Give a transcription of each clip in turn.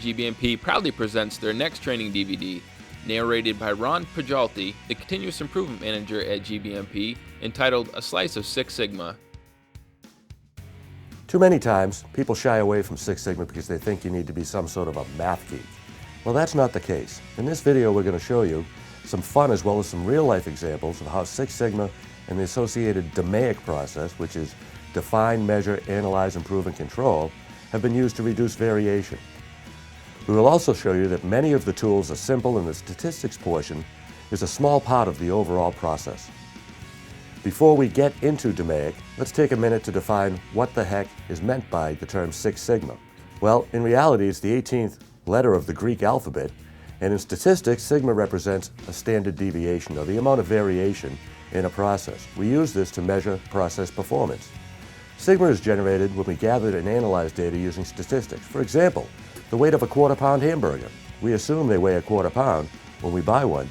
GBMP proudly presents their next training DVD, narrated by Ron Pajalti, the Continuous Improvement Manager at GBMP, entitled A Slice of Six Sigma. Too many times, people shy away from Six Sigma because they think you need to be some sort of a math geek. Well, that's not the case. In this video, we're going to show you some fun as well as some real-life examples of how Six Sigma and the associated DMAIC process, which is define, measure, analyze, improve, and control, have been used to reduce variation. We will also show you that many of the tools are simple and the statistics portion is a small part of the overall process. Before we get into DMAIC, let's take a minute to define what the heck is meant by the term Six Sigma. Well, in reality, it's the 18th letter of the Greek alphabet, and in statistics, sigma represents a standard deviation, or the amount of variation in a process. We use this to measure process performance. Sigma is generated when we gather and analyze data using statistics. For example, the weight of a quarter-pound hamburger. We assume they weigh a quarter pound when we buy one,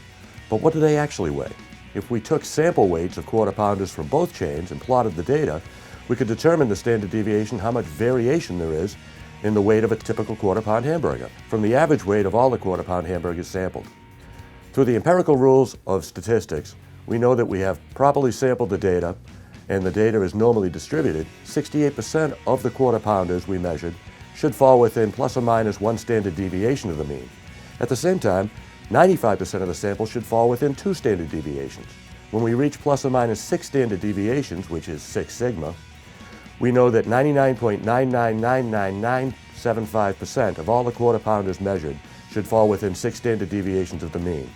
but what do they actually weigh? If we took sample weights of quarter-pounders from both chains and plotted the data, we could determine the standard deviation, how much variation there is in the weight of a typical quarter-pound hamburger from the average weight of all the quarter-pound hamburgers sampled. Through the empirical rules of statistics, we know that we have properly sampled the data and the data is normally distributed. 68% of the quarter-pounders we measured should fall within plus or minus one standard deviation of the mean. At the same time, 95% of the sample should fall within two standard deviations. When we reach plus or minus 6 standard deviations, which is Six Sigma, we know that 99.9999975% of all the quarter-pounders measured should fall within 6 standard deviations of the mean.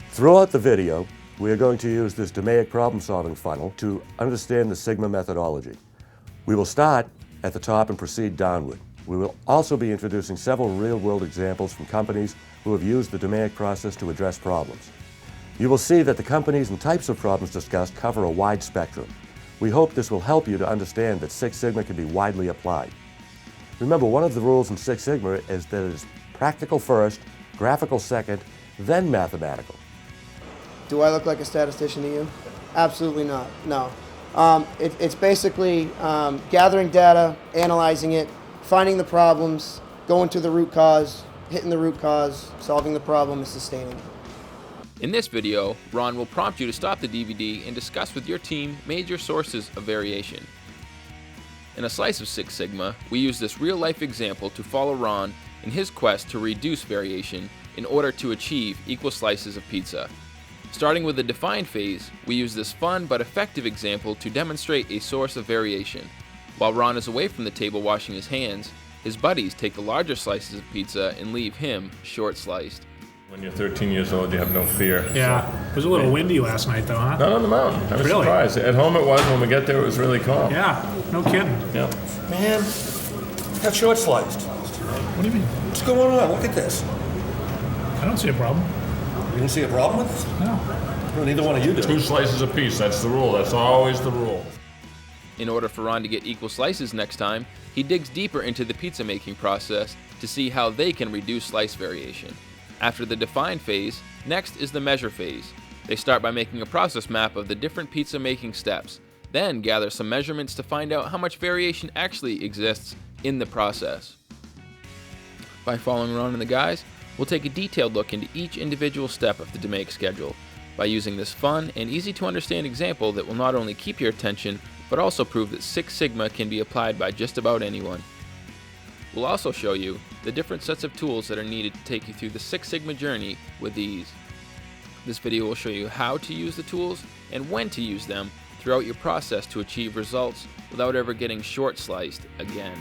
Throughout the video, we are going to use this DMAIC problem-solving funnel to understand the Sigma methodology. We will start at the top and proceed downward. We will also be introducing several real-world examples from companies who have used the DMAIC process to address problems. You will see that the companies and types of problems discussed cover a wide spectrum. We hope this will help you to understand that Six Sigma can be widely applied. Remember, one of the rules in Six Sigma is that it is practical first, graphical second, then mathematical. Do I look like a statistician to you? Absolutely not, no. It's basically gathering data, analyzing it, finding the problems, going to the root cause, hitting the root cause, solving the problem, and sustaining it. In this video, Ron will prompt you to stop the DVD and discuss with your team major sources of variation. In A Slice of Six Sigma, we use this real-life example to follow Ron in his quest to reduce variation in order to achieve equal slices of pizza. Starting with the define phase, we use this fun but effective example to demonstrate a source of variation. While Ron is away from the table washing his hands, his buddies take the larger slices of pizza and leave him short-sliced. When you're 13 years old, you have no fear. Yeah. So. It was a little windy last night, though, huh? Not on the mountain. I was Really? surprised. At home it was. When we get there, it was really calm. Yeah, no kidding. Yeah. Man, got short sliced. What do you mean? What's going on? Look at this. I don't see a problem. You don't see a problem with this? No. Well, neither one of you do. 2 slices apiece. That's the rule. That's always the rule. In order for Ron to get equal slices next time, he digs deeper into the pizza making process to see how they can reduce slice variation. After the define phase, next is the measure phase. They start by making a process map of the different pizza making steps, then gather some measurements to find out how much variation actually exists in the process. By following Ron and the guys, we'll take a detailed look into each individual step of the DMAIC schedule by using this fun and easy to understand example that will not only keep your attention, but also prove that Six Sigma can be applied by just about anyone. We'll also show you the different sets of tools that are needed to take you through the Six Sigma journey with ease. This video will show you how to use the tools and when to use them throughout your process to achieve results without ever getting short-sliced again.